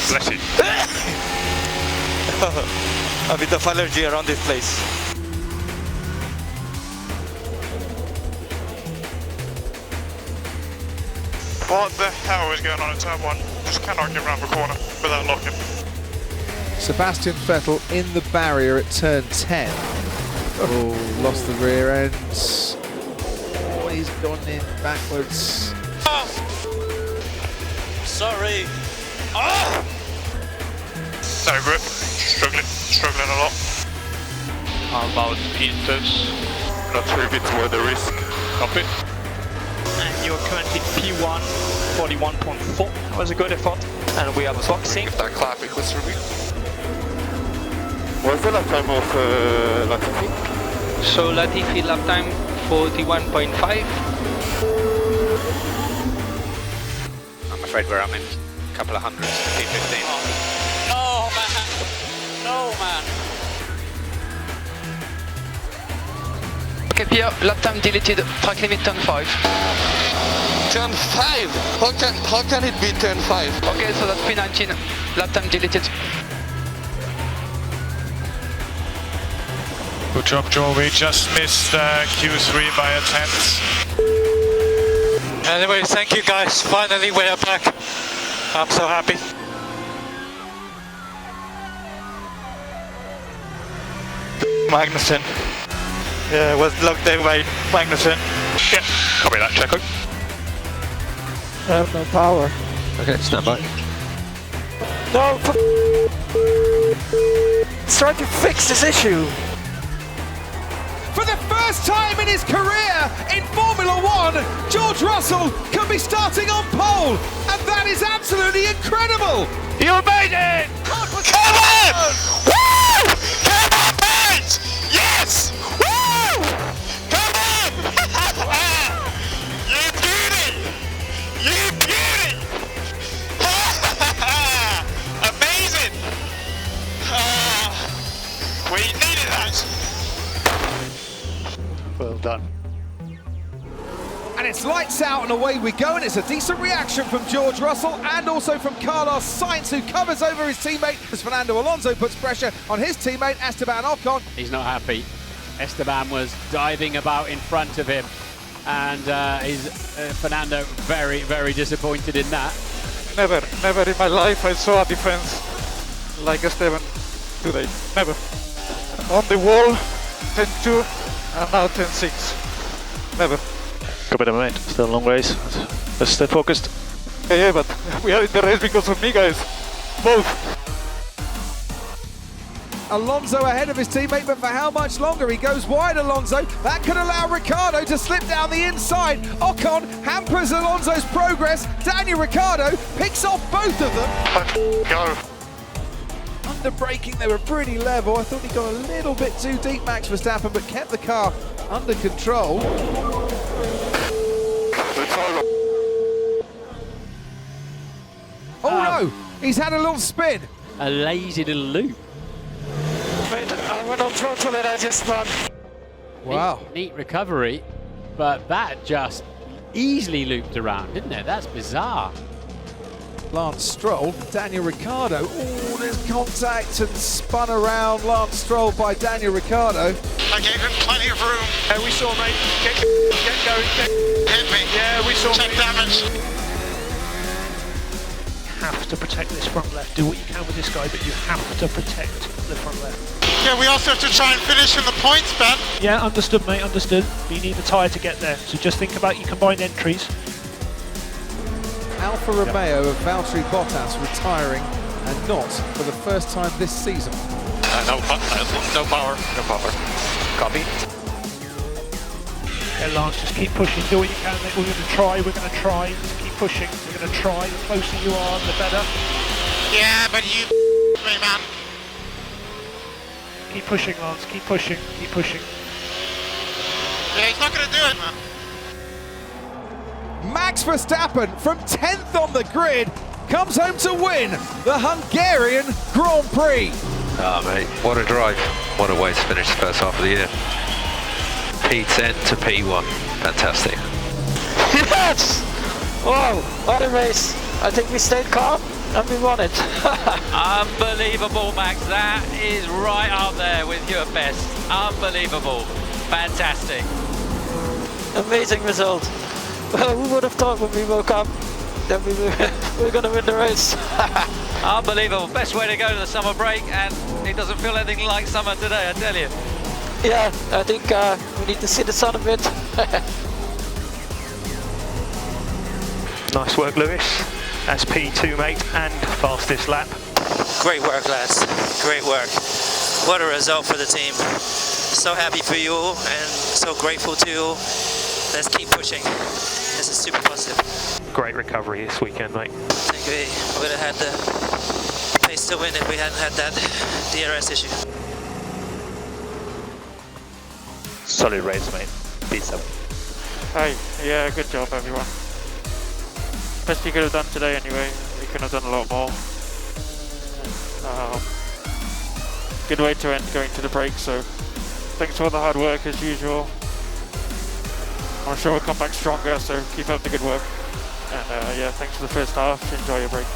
Bless you. A bit of allergy around this place. What the hell is going on in turn 1? Just cannot get around the corner without locking. Sebastian Vettel in the barrier at turn 10. Oh, lost the rear end. Oh, he's gone in backwards. Oh. Sorry. Oh. No grip. Struggling a lot. How about Peters? Not sure if it's worth the risk. Copy. And you're currently P1, 41.4. That was a good effort. And we are boxing. If that clapping was for me. What's the lap time of Latifi? So Latifi lap time 41.5. I'm afraid where I'm in a couple of hundreds, P15. No, man. No, man. Okay, Pierre, lap time deleted, track limit turn 5. Turn 5? How can it be turn 5? Okay, so that's P19, lap time deleted. Good job, Joe. We just missed Q3 by a tenth. Anyway, thank you guys. Finally, we are back. I'm so happy. Magnussen. Yeah, was locked there by Magnussen. Yeah, copy that, Checo. I have no power. Okay, stand by. No! Let's try to fix this issue. For the first time in his career in Formula One, George Russell can be starting on pole, and that is absolutely incredible! You made it! Come on! Woo! Come on, mate! Yes! Woo! Come on! You beauty! You beauty! Amazing! We needed that! Well done. And it's lights out and away we go, and it's a decent reaction from George Russell and also from Carlos Sainz, who covers over his teammate as Fernando Alonso puts pressure on his teammate Esteban Ocon. He's not happy. Esteban was diving about in front of him, and Fernando very, very disappointed in that. Never in my life I saw a defense like Esteban today. Never. On the wall, 10-2, and now 10-6. Never. Good bit of mate. Still a long race. Let's stay focused. Yeah, but we are in the race because of me, guys. Both. Alonso ahead of his teammate, but for how much longer? He goes wide, Alonso. That could allow Ricciardo to slip down the inside. Ocon hampers Alonso's progress. Daniel Ricciardo picks off both of them. Go. Under braking, they were pretty level. I thought he got a little bit too deep, Max Verstappen, but kept the car under control. Oh no, he's had a little spin. A lazy little loop. Wait, I went on throttle and I just spun. Wow. Neat recovery, but that just easily looped around, didn't it? That's bizarre. Lance Stroll, Daniel Ricciardo. Oh, there's contact and spun around. Lance Stroll by Daniel Ricciardo. I gave him plenty of room. Yeah, we saw, mate. Get going. Hit me. Yeah, we saw. Check damage. Have to protect this front left. Do what you can with this guy, but you have to protect the front left. Yeah, we also have to try and finish in the points, Ben. Yeah, understood, mate, understood. But you need the tyre to get there. So just think about your combined entries. Alfa Romeo of Valtteri Bottas retiring, and not for the first time this season. No power. Copy. Okay, Lance, just keep pushing. Do what you can, mate. We're going to try. Just keep pushing. We're going to try. The closer you are, the better. Yeah, but you me, man. Keep pushing, Lance. Keep pushing. Yeah, he's not going to do it, man. Max Verstappen from 10th on the grid comes home to win the Hungarian Grand Prix. Ah, mate, what a drive. What a way to finish the first half of the year. P10 to P1. Fantastic. Yes! Wow, what a race. I think we stayed calm and we won it. Unbelievable, Max. That is right up there with your best. Unbelievable. Fantastic. Amazing result. Well, who would have thought when we woke up that we were going to win the race? Unbelievable. Best way to go to the summer break, and it doesn't feel anything like summer today, I tell you. Yeah, I think we need to see the sun a bit. Nice work, Lewis. That's P2, mate, and fastest lap. Great work, lads. Great work. What a result for the team. So happy for you all and so grateful to you. Let's keep pushing. This is super positive. Great recovery this weekend, mate. I think we would have had the pace to win if we hadn't had that DRS issue. Solid race, mate. P7. Hey, yeah, good job everyone. Best you could have done today anyway. You could have done a lot more. Good way to end going to the break, so thanks for all the hard work as usual. I'm sure we'll come back stronger, so keep up the good work. And yeah, thanks for the first half. Enjoy your break.